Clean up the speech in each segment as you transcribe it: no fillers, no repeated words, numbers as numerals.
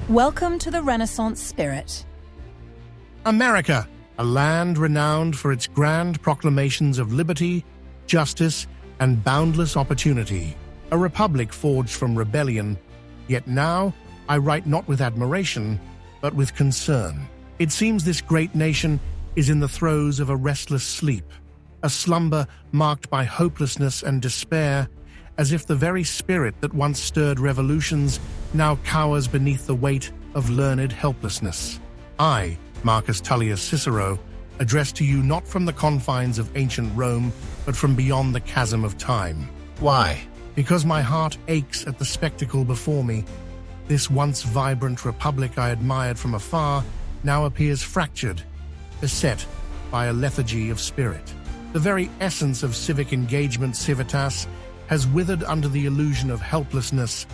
Welcome to the Renaissance spirit. America, a land renowned for its grand proclamations of liberty, justice, and boundless opportunity. A republic forged from rebellion, yet now I write not with admiration, but with concern. It seems this great nation is in the throes of a restless sleep, a slumber marked by hopelessness and despair, as if the very spirit that once stirred revolutions now cowers beneath the weight of learned helplessness. I, Marcus Tullius Cicero, address to you not from the confines of ancient Rome, but from beyond the chasm of time. Why? Because my heart aches at the spectacle before me. This once vibrant republic I admired from afar now appears fractured, beset by a lethargy of spirit. The very essence of civic engagement, civitas, has withered under the illusion of helplessness,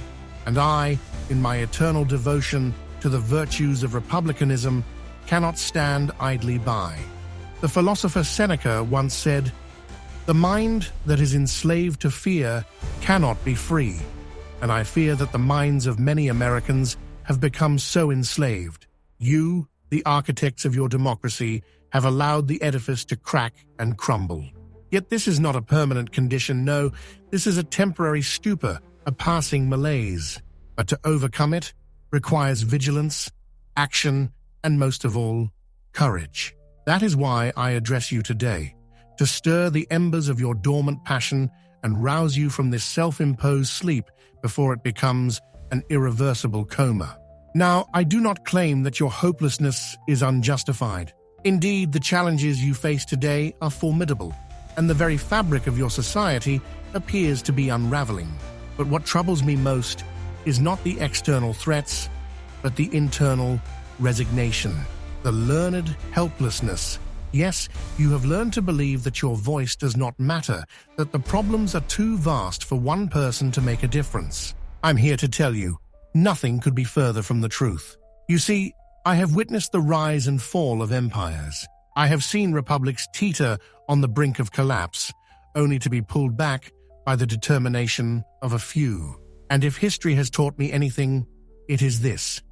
and I, in my eternal devotion to the virtues of republicanism, cannot stand idly by. The philosopher Seneca once said, "The mind that is enslaved to fear cannot be free," and I fear that the minds of many Americans have become so enslaved. You, the architects of your democracy, have allowed the edifice to crack and crumble. Yet this is not a permanent condition, no, this is a temporary stupor, a passing malaise. But to overcome it requires vigilance, action, and most of all, courage. That is why I address you today, to stir the embers of your dormant passion and rouse you from this self-imposed sleep before it becomes an irreversible coma. Now, I do not claim that your hopelessness is unjustified. Indeed, the challenges you face today are formidable, and the very fabric of your society appears to be unraveling. But what troubles me most is not the external threats, but the internal resignation, the learned helplessness. Yes, you have learned to believe that your voice does not matter, that the problems are too vast for one person to make a difference. I'm here to tell you, nothing could be further from the truth. You see, I have witnessed the rise and fall of empires. I have seen republics teeter on the brink of collapse, only to be pulled back by the determination of a few. And if history has taught me anything, it is this: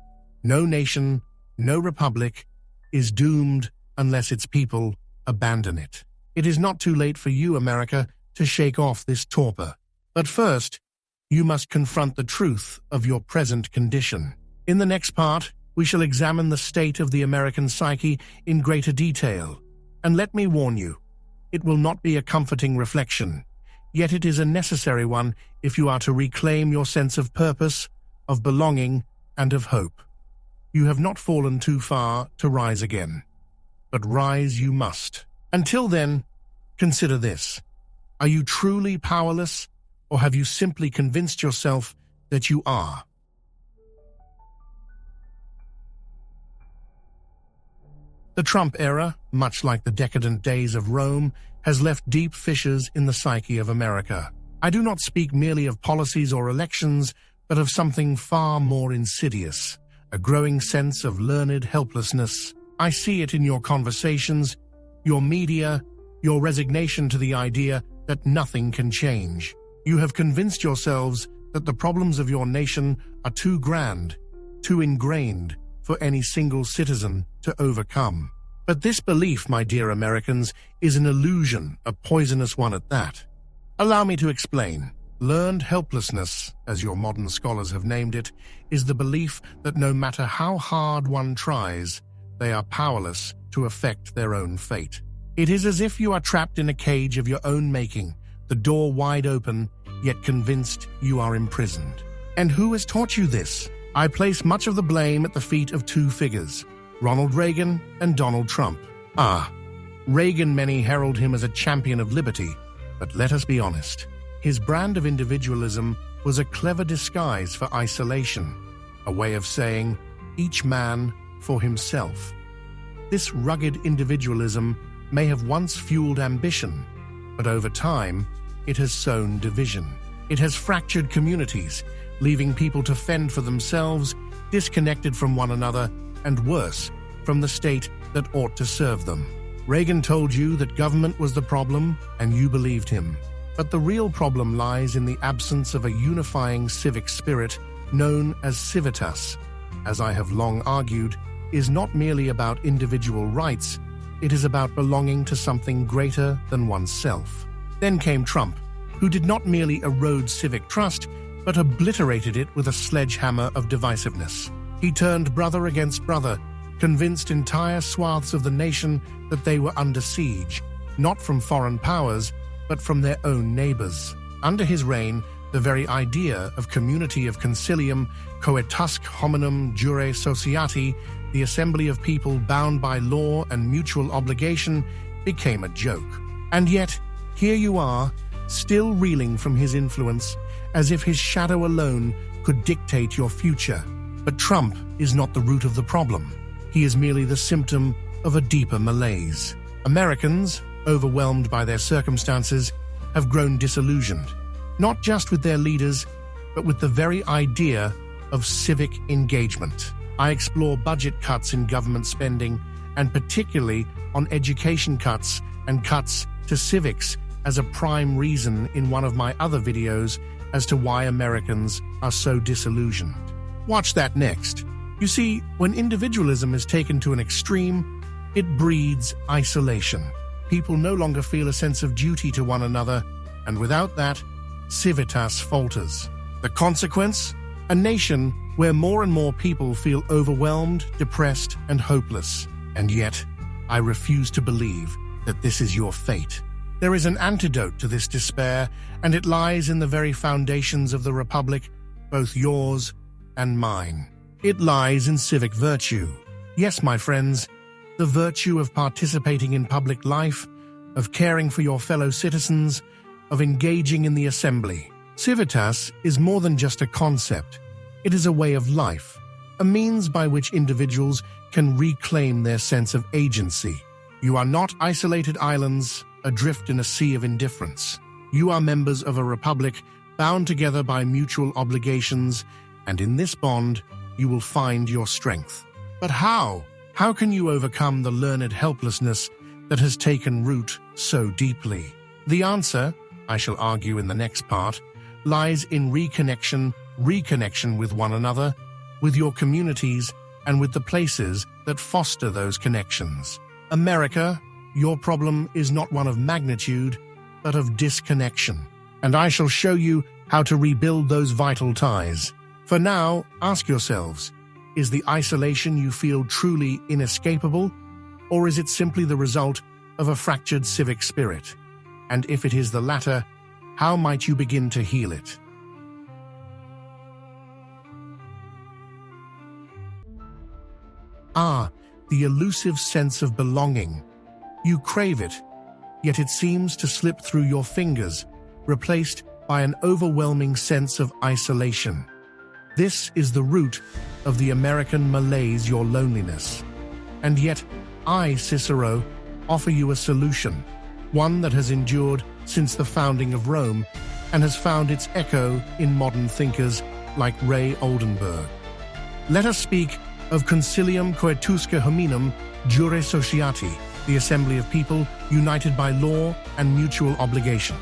no nation, no republic is doomed unless its people abandon it. It is not too late for you, America, to shake off this torpor. But first, you must confront the truth of your present condition. In the next part, we shall examine the state of the American psyche in greater detail. And let me warn you, it will not be a comforting reflection, yet it is a necessary one if you are to reclaim your sense of purpose, of belonging, and of hope. You have not fallen too far to rise again, but rise you must. Until then, consider this: are you truly powerless, or have you simply convinced yourself that you are? The Trump era, much like the decadent days of Rome, has left deep fissures in the psyche of America. I do not speak merely of policies or elections, but of something far more insidious, a growing sense of learned helplessness. I see it in your conversations, your media, your resignation to the idea that nothing can change. You have convinced yourselves that the problems of your nation are too grand, too ingrained for any single citizen to overcome. But this belief, my dear Americans, is an illusion, a poisonous one at that. Allow me to explain. Learned helplessness, as your modern scholars have named it, is the belief that no matter how hard one tries, they are powerless to affect their own fate. It is as if you are trapped in a cage of your own making, the door wide open, yet convinced you are imprisoned. And who has taught you this? I place much of the blame at the feet of two figures, Ronald Reagan and Donald Trump. Reagan, many herald him as a champion of liberty, but let us be honest. His brand of individualism was a clever disguise for isolation, a way of saying, each man for himself. This rugged individualism may have once fueled ambition, but over time, it has sown division. It has fractured communities, leaving people to fend for themselves, disconnected from one another, and worse, from the state that ought to serve them. Reagan told you that government was the problem, and you believed him. But the real problem lies in the absence of a unifying civic spirit known as civitas. as I have long argued, is not merely about individual rights, it is about belonging to something greater than oneself. Then came Trump, who did not merely erode civic trust, but obliterated it with a sledgehammer of divisiveness. He turned brother against brother, convinced entire swaths of the nation that they were under siege, not from foreign powers, but from their own neighbors. Under his reign, the very idea of community of concilium, coetusque hominum jure sociati, the assembly of people bound by law and mutual obligation, became a joke. And yet, here you are, still reeling from his influence, as if his shadow alone could dictate your future. But Trump is not the root of the problem. He is merely the symptom of a deeper malaise. Americans, overwhelmed by their circumstances, have grown disillusioned, not just with their leaders, but with the very idea of civic engagement. I explore budget cuts in government spending, and particularly on education cuts and cuts to civics as a prime reason in one of my other videos as to why Americans are so disillusioned. Watch that next. You see, when individualism is taken to an extreme, it breeds isolation. People no longer feel a sense of duty to one another, and without that, civitas falters. The consequence? A nation where more and more people feel overwhelmed, depressed, and hopeless. And yet, I refuse to believe that this is your fate. There is an antidote to this despair, and it lies in the very foundations of the Republic, both yours and mine. It lies in civic virtue. Yes, my friends, the virtue of participating in public life, of caring for your fellow citizens, of engaging in the assembly. Civitas is more than just a concept. It is a way of life, a means by which individuals can reclaim their sense of agency. You are not isolated islands adrift in a sea of indifference. You are members of a republic bound together by mutual obligations, and in this bond, you will find your strength. But how? How can you overcome the learned helplessness that has taken root so deeply? The answer, I shall argue in the next part, lies in reconnection with one another, with your communities, and with the places that foster those connections. America, your problem is not one of magnitude, but of disconnection. And I shall show you how to rebuild those vital ties. For now, ask yourselves, is the isolation you feel truly inescapable, or is it simply the result of a fractured civic spirit? And if it is the latter, how might you begin to heal it? The elusive sense of belonging. You crave it, yet it seems to slip through your fingers, replaced by an overwhelming sense of isolation. This is the root of the American malaise, your loneliness. And yet, I, Cicero, offer you a solution, one that has endured since the founding of Rome and has found its echo in modern thinkers like Ray Oldenburg. Let us speak of concilium coetusque hominum jure sociati, the assembly of people united by law and mutual obligation.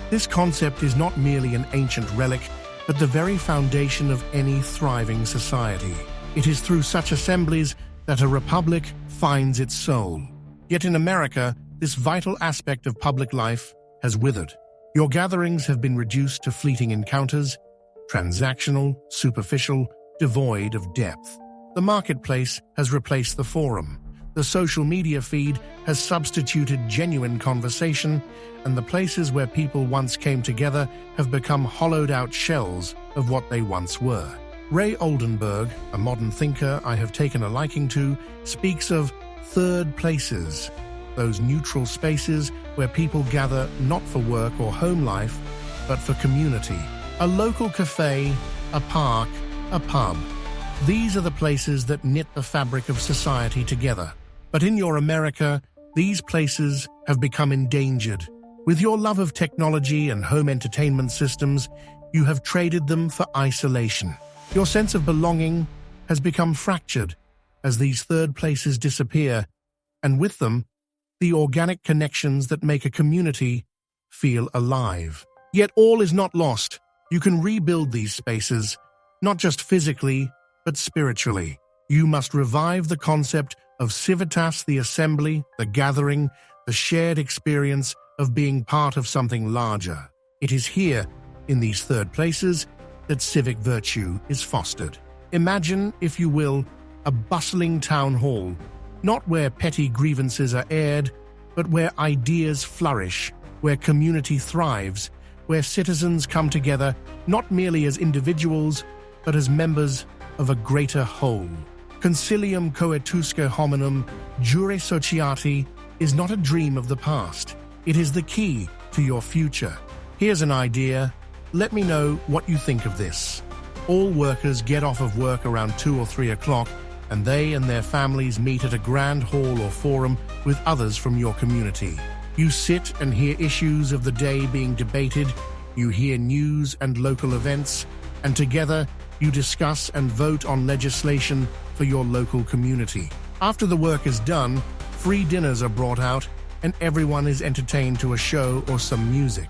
This concept is not merely an ancient relic, but the very foundation of any thriving society. It is through such assemblies that a republic finds its soul. Yet in America, this vital aspect of public life has withered. Your gatherings have been reduced to fleeting encounters, transactional, superficial, devoid of depth. The marketplace has replaced the forum. The social media feed has substituted genuine conversation, and the places where people once came together have become hollowed-out shells of what they once were. Ray Oldenburg, a modern thinker I have taken a liking to, speaks of third places, those neutral spaces where people gather not for work or home life, but for community. A local cafe, a park, a pub. These are the places that knit the fabric of society together. But in your America, these places have become endangered. With your love of technology and home entertainment systems, you have traded them for isolation. Your sense of belonging has become fractured as these third places disappear, and with them, the organic connections that make a community feel alive. Yet all is not lost. You can rebuild these spaces, not just physically, but spiritually. You must revive the concept of civitas, the assembly, the gathering, the shared experience of being part of something larger. It is here, in these third places, that civic virtue is fostered. Imagine, if you will, a bustling town hall, not where petty grievances are aired, but where ideas flourish, where community thrives, where citizens come together not merely as individuals, but as members of a greater whole. Concilium coetusque hominum jure sociati is not a dream of the past. It is the key to your future. Here's an idea. Let me know what you think of this. All workers get off of work around 2 or 3 o'clock, and they and their families meet at a grand hall or forum with others from your community. You sit and hear issues of the day being debated, you hear news and local events, and together you discuss and vote on legislation for your local community. After the work is done, free dinners are brought out, and everyone is entertained to a show or some music.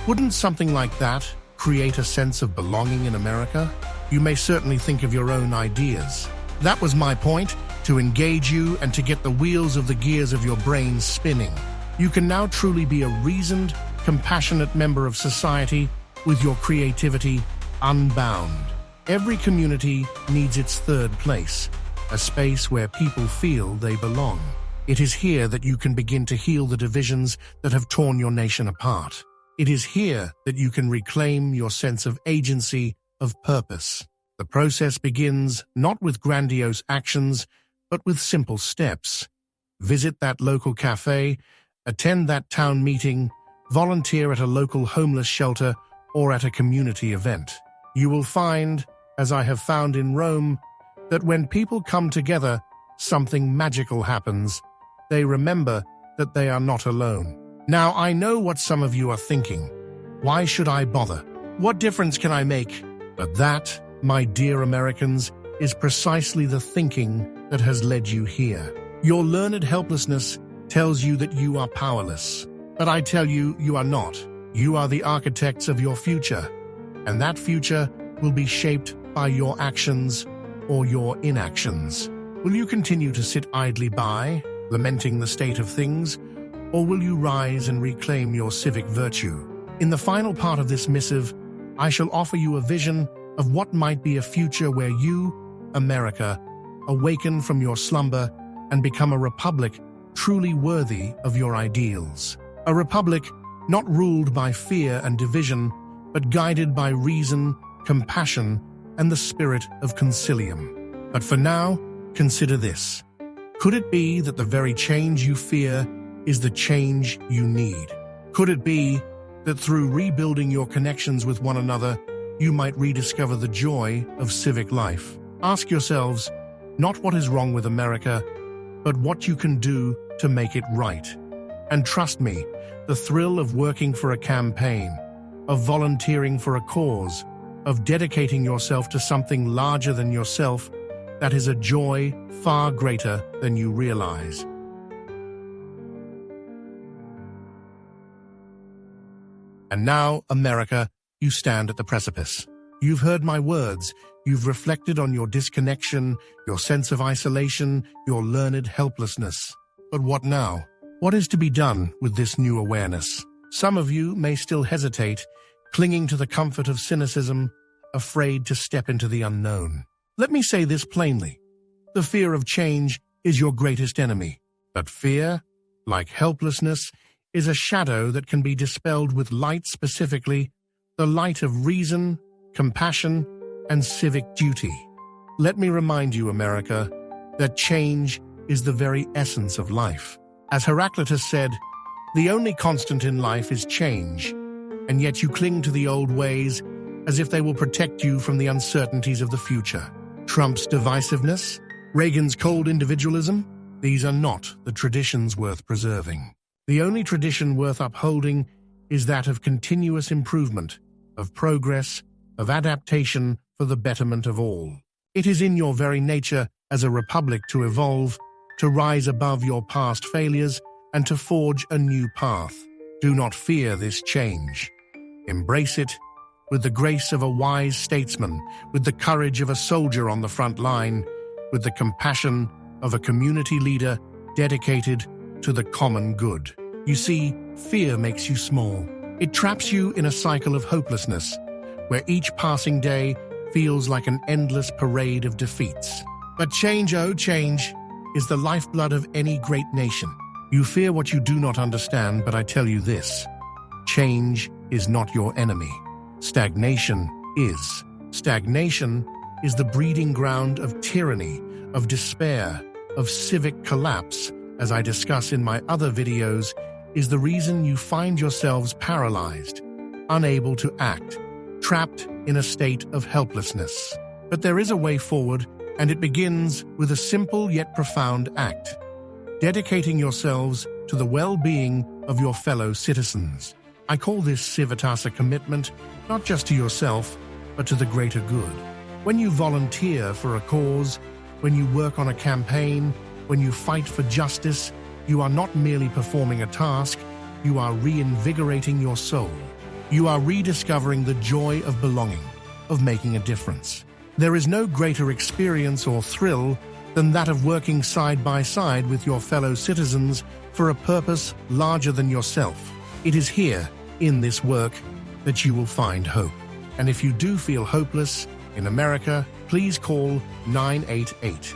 Wouldn't something like that create a sense of belonging in America? You may certainly think of your own ideas. That was my point, to engage you and to get the wheels of the gears of your brain spinning. You can now truly be a reasoned, compassionate member of society with your creativity unbound. Every community needs its third place, a space where people feel they belong. It is here that you can begin to heal the divisions that have torn your nation apart. It is here that you can reclaim your sense of agency, of purpose. The process begins not with grandiose actions, but with simple steps. Visit that local cafe, attend that town meeting, volunteer at a local homeless shelter or at a community event. You will find, as I have found in Rome, that when people come together, something magical happens. They remember that they are not alone. Now, I know what some of you are thinking. Why should I bother? What difference can I make? But that, my dear Americans, is precisely the thinking that has led you here. Your learned helplessness tells you that you are powerless. But I tell you, you are not. You are the architects of your future. And that future will be shaped by your actions or your inactions. Will you continue to sit idly by, lamenting the state of things, or will you rise and reclaim your civic virtue? In the final part of this missive, I shall offer you a vision of what might be a future where you, America, awaken from your slumber and become a republic truly worthy of your ideals. A republic not ruled by fear and division, but guided by reason, compassion, and the spirit of concilium. But for now, consider this. Could it be that the very change you fear is the change you need? Could it be that through rebuilding your connections with one another, you might rediscover the joy of civic life? Ask yourselves, not what is wrong with America, but what you can do to make it right. And trust me, the thrill of working for a campaign, of volunteering for a cause, of dedicating yourself to something larger than yourself, that is a joy far greater than you realize. And now, America, you stand at the precipice. You've heard my words. You've reflected on your disconnection, your sense of isolation, your learned helplessness. But what now? What is to be done with this new awareness? Some of you may still hesitate, clinging to the comfort of cynicism, afraid to step into the unknown. Let me say this plainly. The fear of change is your greatest enemy. But fear, like helplessness, is a shadow that can be dispelled with light, specifically the light of reason, compassion, and civic duty. Let me remind you, America, that change is the very essence of life. As Heraclitus said, the only constant in life is change, and yet you cling to the old ways as if they will protect you from the uncertainties of the future. Trump's divisiveness, Reagan's cold individualism, these are not the traditions worth preserving. The only tradition worth upholding is that of continuous improvement, of progress, of adaptation for the betterment of all. It is in your very nature as a republic to evolve, to rise above your past failures, and to forge a new path. Do not fear this change. Embrace it, with the grace of a wise statesman, with the courage of a soldier on the front line, with the compassion of a community leader dedicated to the common good. You see, fear makes you small. It traps you in a cycle of hopelessness, where each passing day feels like an endless parade of defeats. But change, oh change, is the lifeblood of any great nation. You fear what you do not understand, but I tell you this: change is not your enemy. Stagnation is. Stagnation is the breeding ground of tyranny, of despair, of civic collapse, as I discuss in my other videos, is the reason you find yourselves paralyzed, unable to act, trapped in a state of helplessness. But there is a way forward, and it begins with a simple yet profound act: dedicating yourselves to the well-being of your fellow citizens. I call this civitas a commitment, not just to yourself, but to the greater good. When you volunteer for a cause, when you work on a campaign, when you fight for justice, you are not merely performing a task, you are reinvigorating your soul. You are rediscovering the joy of belonging, of making a difference. There is no greater experience or thrill than that of working side by side with your fellow citizens for a purpose larger than yourself. It is here, in this work, that you will find hope. And if you do feel hopeless, in America, please call 988.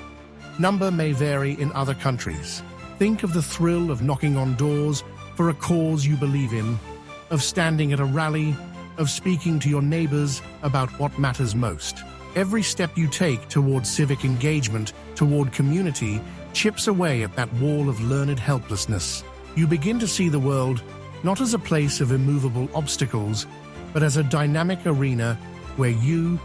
Number may vary in other countries. Think of the thrill of knocking on doors for a cause you believe in, of standing at a rally, of speaking to your neighbors about what matters most. Every step you take toward civic engagement, toward community, chips away at that wall of learned helplessness. You begin to see the world not as a place of immovable obstacles, but as a dynamic arena where you,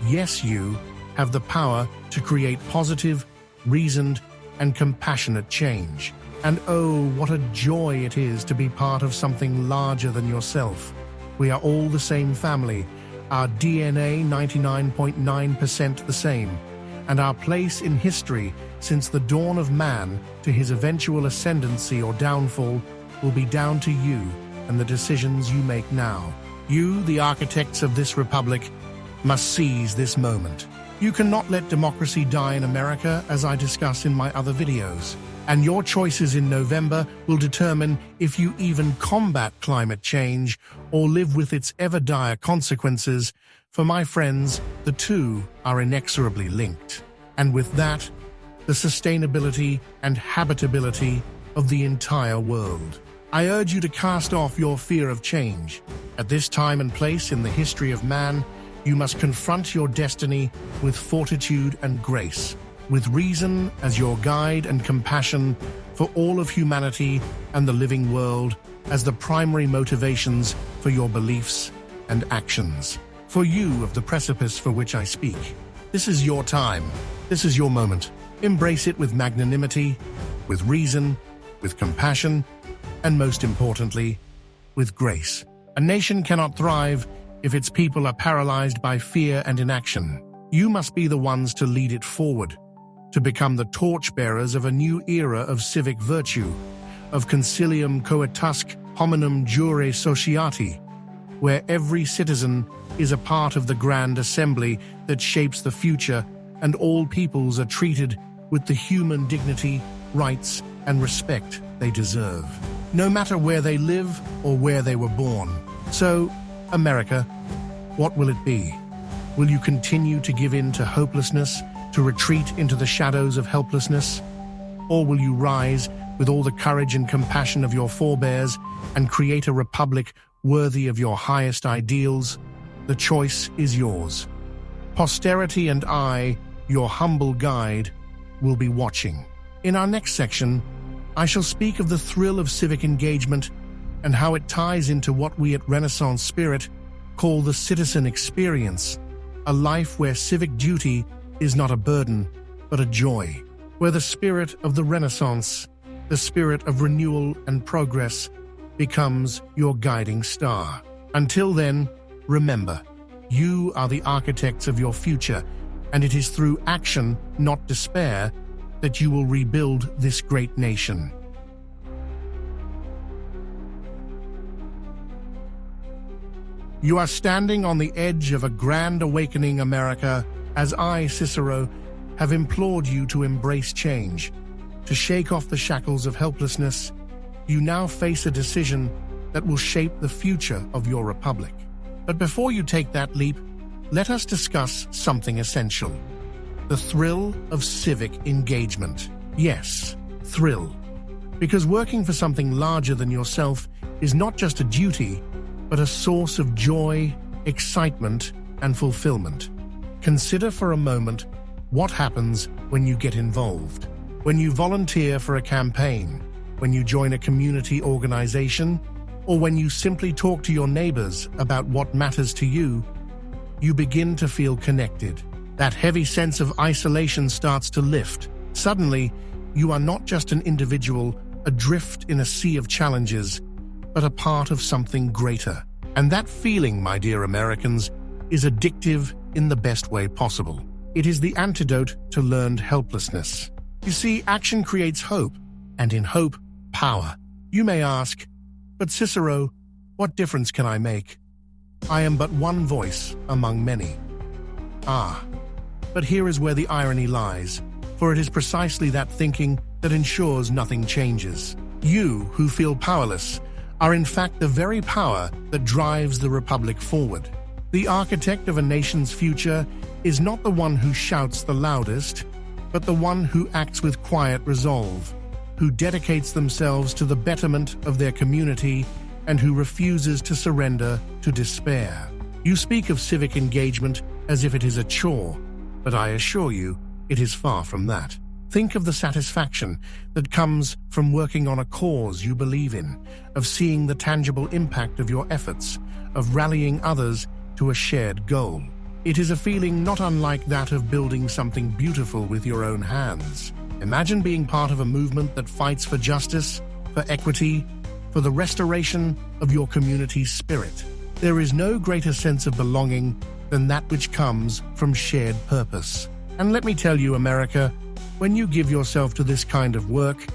yes you, have the power to create positive, reasoned, and compassionate change. And oh, what a joy it is to be part of something larger than yourself. We are all the same family, our DNA 99.9% the same, and our place in history since the dawn of man to his eventual ascendancy or downfall will be down to you and the decisions you make now. You, the architects of this republic, must seize this moment. You cannot let democracy die in America, as I discuss in my other videos. And your choices in November will determine if you even combat climate change or live with its ever dire consequences. For my friends, the two are inexorably linked. And with that, the sustainability and habitability of the entire world. I urge you to cast off your fear of change. At this time and place in the history of man, you must confront your destiny with fortitude and grace, with reason as your guide and compassion for all of humanity and the living world as the primary motivations for your beliefs and actions. For you of the precipice for which I speak, this is your time. This is your moment. Embrace it with magnanimity, with reason, with compassion, and most importantly, with grace. A nation cannot thrive if its people are paralyzed by fear and inaction. You must be the ones to lead it forward, to become the torchbearers of a new era of civic virtue, of concilium coetusque hominum jure sociati, where every citizen is a part of the grand assembly that shapes the future, and all peoples are treated with the human dignity, rights, and respect they deserve, no matter where they live or where they were born. So, America, what will it be? Will you continue to give in to hopelessness, to retreat into the shadows of helplessness? Or will you rise with all the courage and compassion of your forebears and create a republic worthy of your highest ideals? The choice is yours. Posterity and I, your humble guide, will be watching. In our next section, I shall speak of the thrill of civic engagement and how it ties into what we at Renaissance Spirit call the citizen experience, a life where civic duty is not a burden, but a joy, where the spirit of the Renaissance, the spirit of renewal and progress, becomes your guiding star. Until then, remember, you are the architects of your future, and it is through action, not despair, that you will rebuild this great nation. You are standing on the edge of a grand awakening, America, as I, Cicero, have implored you to embrace change, to shake off the shackles of helplessness. You now face a decision that will shape the future of your republic. But before you take that leap, let us discuss something essential: the thrill of civic engagement. Yes, thrill. Because working for something larger than yourself is not just a duty, but a source of joy, excitement, and fulfillment. Consider for a moment what happens when you get involved. When you volunteer for a campaign, when you join a community organization, or when you simply talk to your neighbors about what matters to you, you begin to feel connected. That heavy sense of isolation starts to lift. Suddenly, you are not just an individual adrift in a sea of challenges, but a part of something greater. And that feeling, my dear Americans, is addictive in the best way possible. It is the antidote to learned helplessness. You see, action creates hope, and in hope, power. You may ask, but Cicero, what difference can I make? I am but one voice among many. But here is where the irony lies, for it is precisely that thinking that ensures nothing changes. You, who feel powerless, are in fact the very power that drives the republic forward. The architect of a nation's future is not the one who shouts the loudest, but the one who acts with quiet resolve, who dedicates themselves to the betterment of their community, and who refuses to surrender to despair. You speak of civic engagement as if it is a chore, but I assure you, it is far from that. Think of the satisfaction that comes from working on a cause you believe in, of seeing the tangible impact of your efforts, of rallying others to a shared goal. It is a feeling not unlike that of building something beautiful with your own hands. Imagine being part of a movement that fights for justice, for equity, for the restoration of your community's spirit. There is no greater sense of belonging than that which comes from shared purpose. And let me tell you, America, when you give yourself to this kind of work,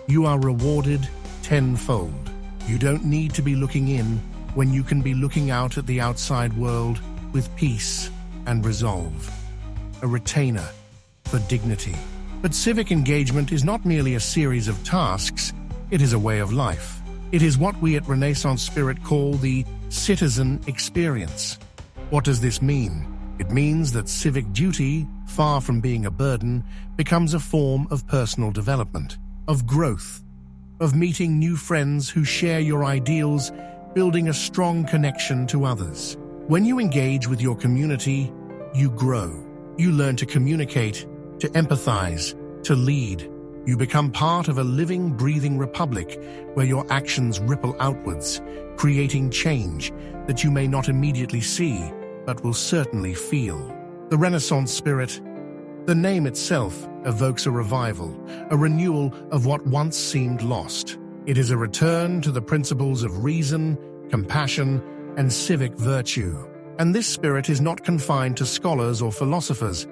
you are rewarded tenfold. You don't need to be looking in when you can be looking out at the outside world with peace and resolve. A retainer for dignity. But civic engagement is not merely a series of tasks, it is a way of life. It is what we at Renaissance Spirit call the citizen experience. What does this mean? It means that civic duty, far from being a burden, becomes a form of personal development, of growth, of meeting new friends who share your ideals, building a strong connection to others. When you engage with your community, you grow. You learn to communicate, to empathize, to lead. You become part of a living, breathing republic where your actions ripple outwards, creating change that you may not immediately see, but will certainly feel. The Renaissance Spirit, the name itself evokes a revival, a renewal of what once seemed lost. It is a return to the principles of reason, compassion, and civic virtue. And this spirit is not confined to scholars or philosophers.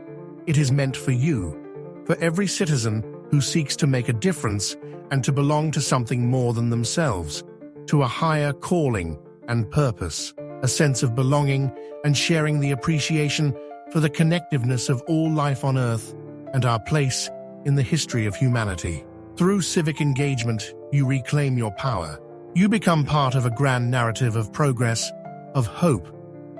It is meant for you, for every citizen who seeks to make a difference and to belong to something more than themselves, to a higher calling and purpose, a sense of belonging and sharing the appreciation for the connectiveness of all life on Earth and our place in the history of humanity. Through civic engagement, you reclaim your power. You become part of a grand narrative of progress, of hope,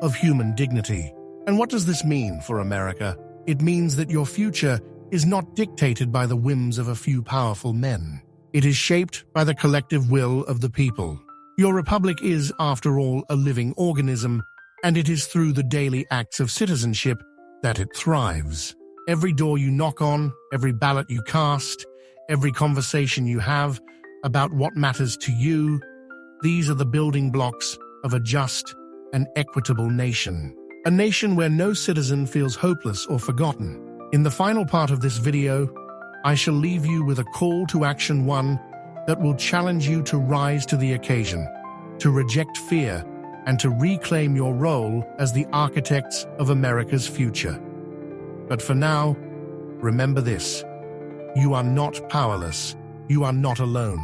of human dignity. And what does this mean for America? It means that your future is not dictated by the whims of a few powerful men. It is shaped by the collective will of the people. Your republic is, after all, a living organism, and it is through the daily acts of citizenship that it thrives. Every door you knock on, every ballot you cast, every conversation you have about what matters to you, these are the building blocks of a just and equitable nation. A nation where no citizen feels hopeless or forgotten. In the final part of this video, I shall leave you with a call to action, one that will challenge you to rise to the occasion, to reject fear, and to reclaim your role as the architects of America's future. But for now, remember this: you are not powerless, you are not alone.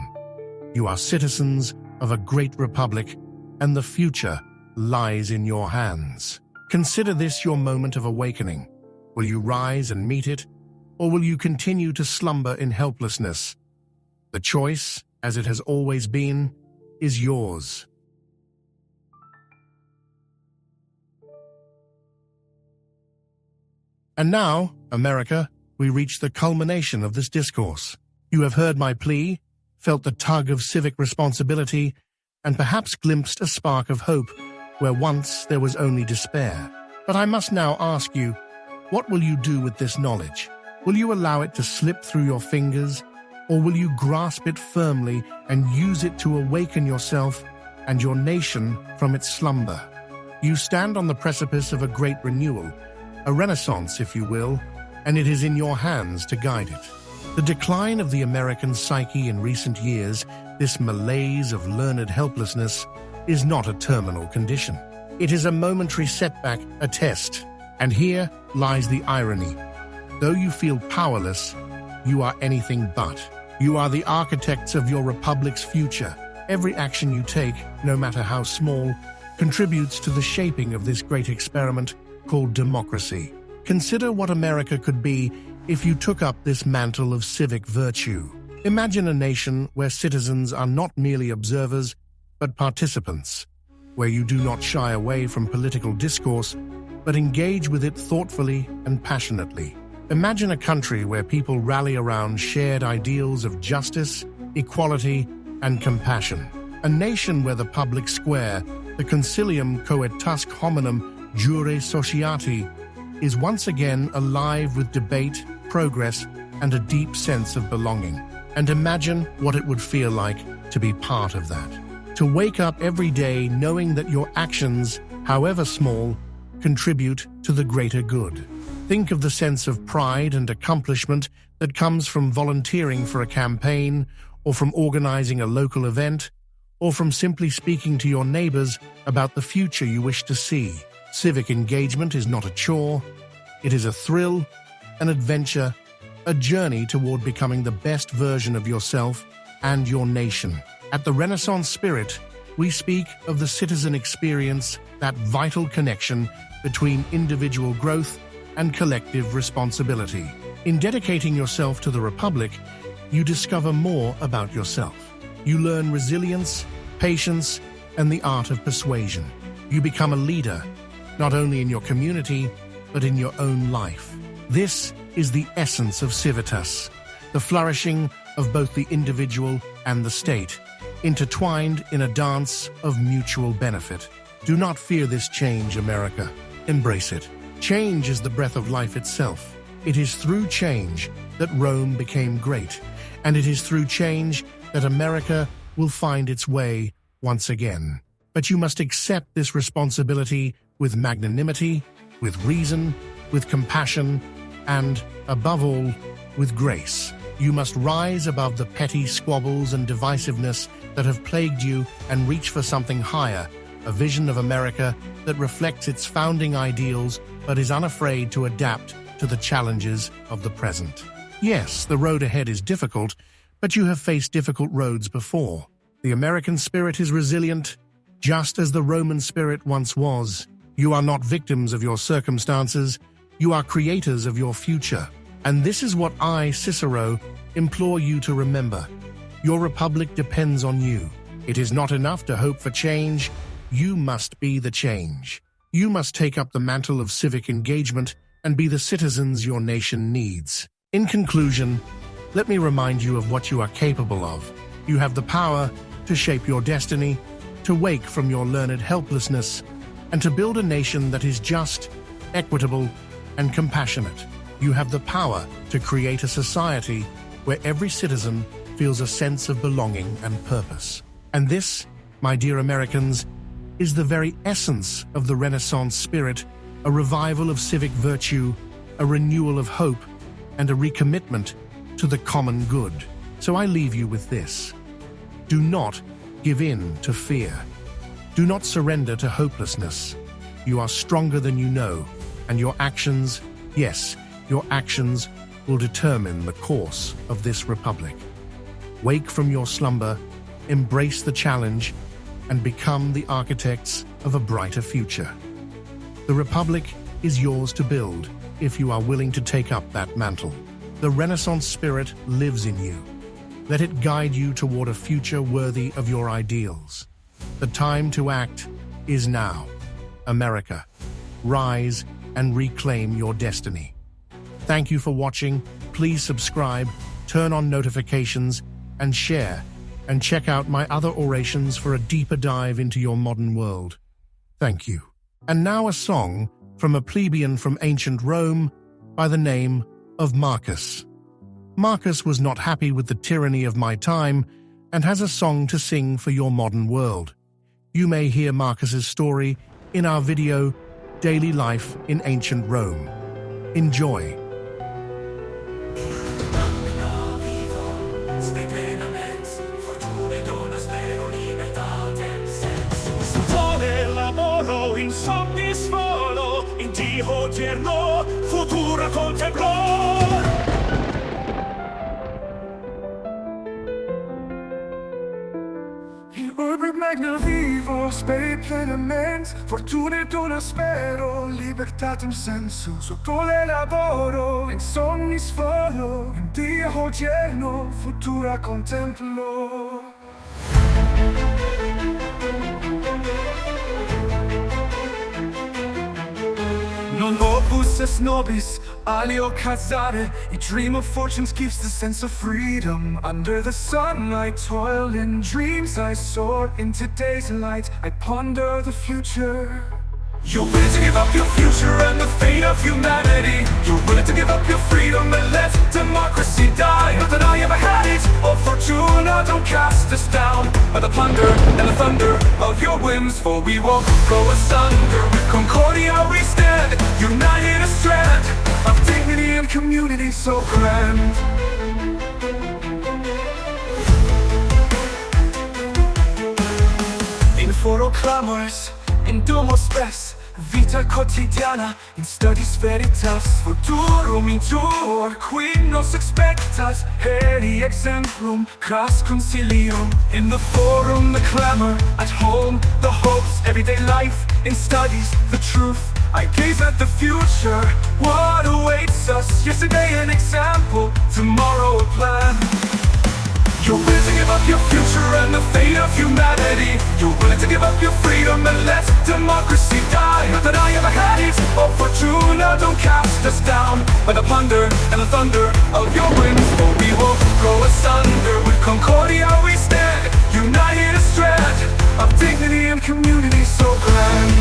You are citizens of a great republic, and the future lies in your hands. Consider this your moment of awakening. Will you rise and meet it, or will you continue to slumber in helplessness? The choice, as it has always been, is yours. And now, America, we reach the culmination of this discourse. You have heard my plea, felt the tug of civic responsibility, and perhaps glimpsed a spark of hope where once there was only despair. But I must now ask you, what will you do with this knowledge? Will you allow it to slip through your fingers, or will you grasp it firmly and use it to awaken yourself and your nation from its slumber? You stand on the precipice of a great renewal, a renaissance, if you will, and it is in your hands to guide it. The decline of the American psyche in recent years, this malaise of learned helplessness, is not a terminal condition. It is a momentary setback, a test. And here lies the irony. Though you feel powerless, you are anything but. You are the architects of your republic's future. Every action you take, no matter how small, contributes to the shaping of this great experiment called democracy. Consider what America could be if you took up this mantle of civic virtue. Imagine a nation where citizens are not merely observers, but participants, where you do not shy away from political discourse, but engage with it thoughtfully and passionately. Imagine a country where people rally around shared ideals of justice, equality, and compassion. A nation where the public square, the concilium coetusque hominum jure sociati, is once again alive with debate, progress, and a deep sense of belonging. And imagine what it would feel like to be part of that. To wake up every day knowing that your actions, however small, contribute to the greater good. Think of the sense of pride and accomplishment that comes from volunteering for a campaign, or from organizing a local event, or from simply speaking to your neighbors about the future you wish to see. Civic engagement is not a chore. It is a thrill, an adventure, a journey toward becoming the best version of yourself and your nation. At the Renaissance Spirit, we speak of the citizen experience, that vital connection between individual growth and collective responsibility. In dedicating yourself to the Republic, you discover more about yourself. You learn resilience, patience, and the art of persuasion. You become a leader, not only in your community, but in your own life. This is the essence of civitas, the flourishing of both the individual and the state, intertwined in a dance of mutual benefit. Do not fear this change, America. Embrace it. Change is the breath of life itself. It is through change that Rome became great, and it is through change that America will find its way once again. But you must accept this responsibility with magnanimity, with reason, with compassion, and, above all, with grace. You must rise above the petty squabbles and divisiveness that have plagued you and reach for something higher, a vision of America that reflects its founding ideals but is unafraid to adapt to the challenges of the present. Yes, the road ahead is difficult, but you have faced difficult roads before. The American spirit is resilient, just as the Roman spirit once was. You are not victims of your circumstances, you are creators of your future. And this is what I, Cicero, implore you to remember. Your republic depends on you. It is not enough to hope for change. You must be the change. You must take up the mantle of civic engagement and be the citizens your nation needs. In conclusion, let me remind you of what you are capable of. You have the power to shape your destiny, to wake from your learned helplessness, and to build a nation that is just, equitable, and compassionate. You have the power to create a society where every citizen feels a sense of belonging and purpose. And this, my dear Americans, is the very essence of the Renaissance spirit, a revival of civic virtue, a renewal of hope, and a recommitment to the common good. So I leave you with this. Do not give in to fear. Do not surrender to hopelessness. You are stronger than you know, and your actions, yes, your actions will determine the course of this republic. Wake from your slumber, embrace the challenge, and become the architects of a brighter future. The Republic is yours to build if you are willing to take up that mantle. The Renaissance spirit lives in you. Let it guide you toward a future worthy of your ideals. The time to act is now. America, rise and reclaim your destiny. Thank you for watching. Please subscribe, turn on notifications, and share. And check out my other orations for a deeper dive into your modern world. Thank you. And now a song from a plebeian from ancient Rome by the name of Marcus. Marcus was not happy with the tyranny of my time and has a song to sing for your modern world. You may hear Marcus's story in our video, Daily Life in Ancient Rome. Enjoy. Insomni sfolo, in Dio odierno, futura contemplò. In urbe magna vivo, speri plenamente, fortune dona spero, libertatem senso, sotto le lavoro, insomni sfolo, in Dio odierno, futura contemplo. Non opus est nobis, alio casare. A dream of fortunes gives the sense of freedom. Under the sun I toil in dreams, I soar in today's light, I ponder the future. You're willing to give up your future and the fate of humanity. You're willing to give up your freedom and let democracy die. Not that I ever had it, or fortuna, don't cast us down by the plunder and the thunder of your whims. For we won't go asunder, with concordia we stand, united a strand of dignity and community so grand. In foro clamors, in domo spes, vita quotidiana, in studies veritas, futurum intur, qui nos expectas, heri exemplum, cras concilium. In the forum, the clamor, at home, the hopes, everyday life, in studies, the truth. I gaze at the future, what awaits us? Yesterday an example, tomorrow a plan. You're willing to give up your future and the fate of humanity. You're willing to give up your freedom and let democracy die. Not that I ever had it, or fortuna, don't cast us down by the plunder and the thunder of your winds. For we won't go asunder, with concordia we stand, united a strand of dignity and community so grand.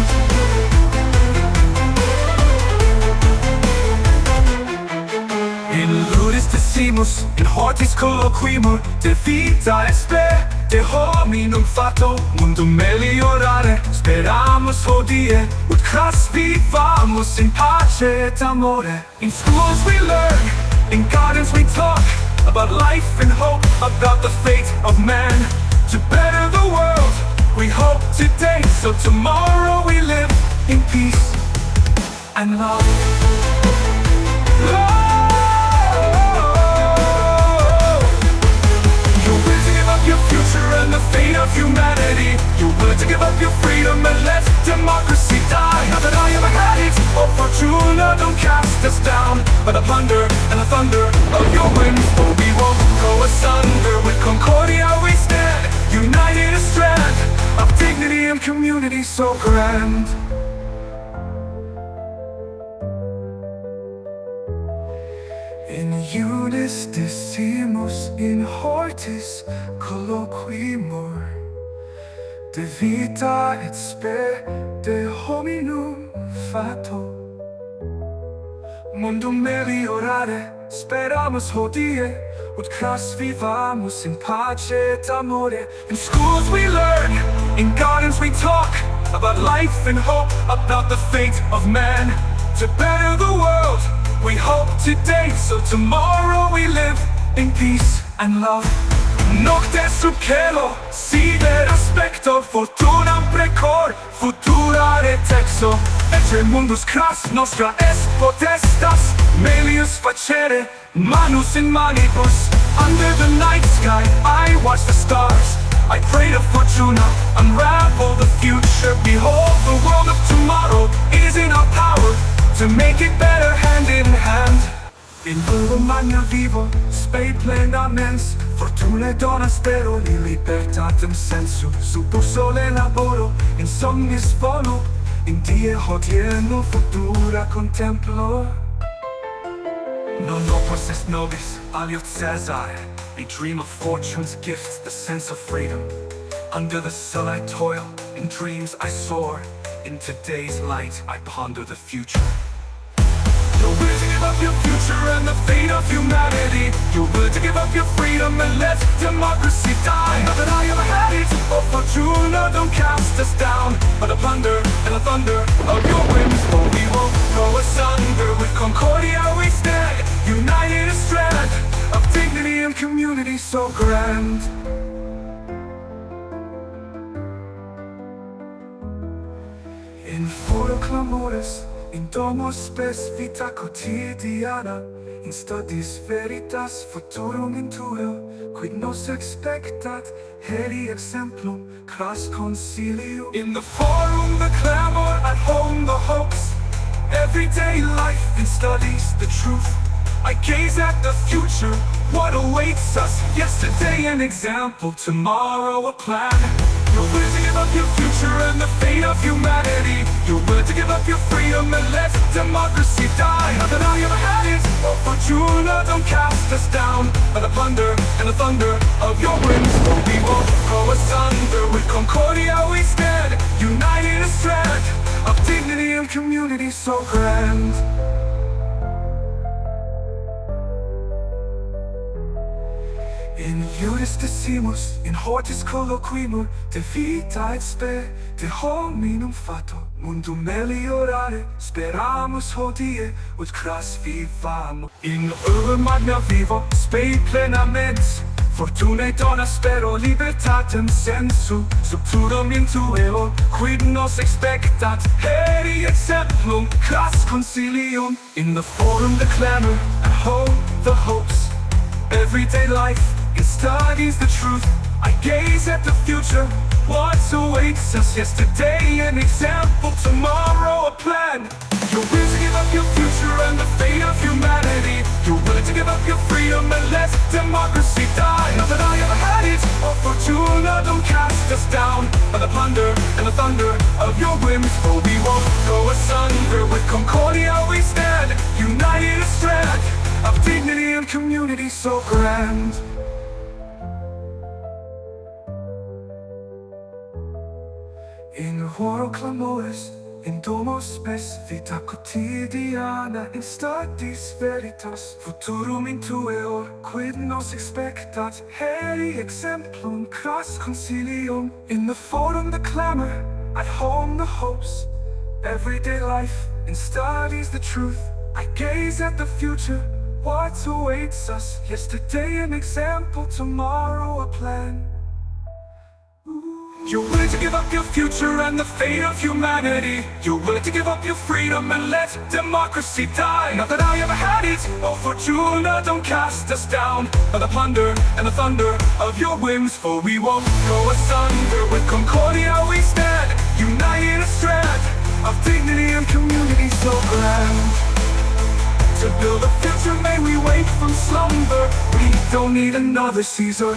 In ludis decimus, in hortis colloquimur, de vita et spe, de hominum fato, mundum meliorare, speramus hodie, ut cras vivamus in pace et amore. In schools we learn, in gardens we talk, about life and hope, about the fate of man. To better the world, we hope today, so tomorrow we live in peace and love. Your future and the fate of humanity. You're willing to give up your freedom and let democracy die. Not that I ever had it, or fortuna, don't cast us down by the plunder and the thunder of your winds. For we won't go asunder, with concordia we stand, united a strand of dignity and community so grand. In unis decimus, in hortis colloquimur, de vita et spe, de hominum fato. Mundum meliorare, speramus hodie, ut cras vivamus in pace et amore. In schools we learn, in gardens we talk, about life and hope, about the fate of man. To better the world, we hope today, so tomorrow we live in peace and love. Nocte sub cielo, sider aspecto, fortunam precor, futura retexo. Ecce mundus cras nostra est potestas, melius facere, manus in manibus. Under the night sky, I watch the stars, I pray to Fortuna, unravel the future. Behold, the world of tomorrow is in our power to make it better hand in hand. In magna vivo, spe plena mens, fortuna dona spero, li libertatem sensu, sub sole laboro, in somnis volo, in die hodierno futura contemplo. Non opus est nobis, aliot Caesar, a dream of fortune's gifts, the sense of freedom. Under the sun I toil, in dreams I soar, in today's light I ponder the future. You're willing to give up your future and the fate of humanity. You're willing to give up your freedom and let democracy die. Not that I ever had it, oh Fortuna, don't cast us down, but the plunder and the thunder of your whims, for we won't go asunder. With Concordia we stand, united a strand of dignity and community so grand. In foro clamores, in domo spes vita quotidiana, in studiis veritas futurum intueo, quid nos expectat, heri exemplum, cras concilium. In the forum the clamor, at home the hopes, everyday life in studies the truth. I gaze at the future, what awaits us, yesterday an example, tomorrow a plan. You're willing to give up your future and the fate of humanity. You're willing to give up your freedom and let democracy die. Not that I ever had it, oh Fortuna, don't cast us down, by the plunder and the thunder of your whims, for we won't go asunder. With Concordia we stand, united a strand of dignity and community so grand. In iuris decimus, in hortis colloquimur, de vita et spe, de hominum fato, mundum meliorare, speramus hodie, ut cras vivamus. In urbe magna vivo, spe plena mens, fortunae dona spero, libertatem sensu, subturum intueo, quid nos expectat, heri exemplum, cras concilium. In the forum the clamor, at home the hopes, everyday life, in studies the truth. I gaze at the future, what awaits us, yesterday an example, tomorrow a plan. You're willing to give up your future and the fate of humanity. You're willing to give up your freedom and let democracy die. Not that I ever had it, oh Fortuna, don't cast us down, by the plunder and the thunder of your whims, for we won't go asunder. With Concordia we stand, united a strand of dignity and community so grand. In horo clamores, in domo spes vita quotidiana, in studiis veritas futurum intueor, quid nos expectat, heri exemplum, cras concilium. In the forum the clamor, at home the hopes, everyday life, in studies the truth. I gaze at the future, what awaits us, yesterday an example, tomorrow a plan. You're willing to give up your future and the fate of humanity. You're willing to give up your freedom and let democracy die. Not that I ever had it, oh Fortuna, don't cast us down, by the plunder and the thunder of your whims, for we won't go asunder. With Concordia we stand, united a strand of dignity and community so grand. To build a future may we wake from slumber, we don't need another Caesar.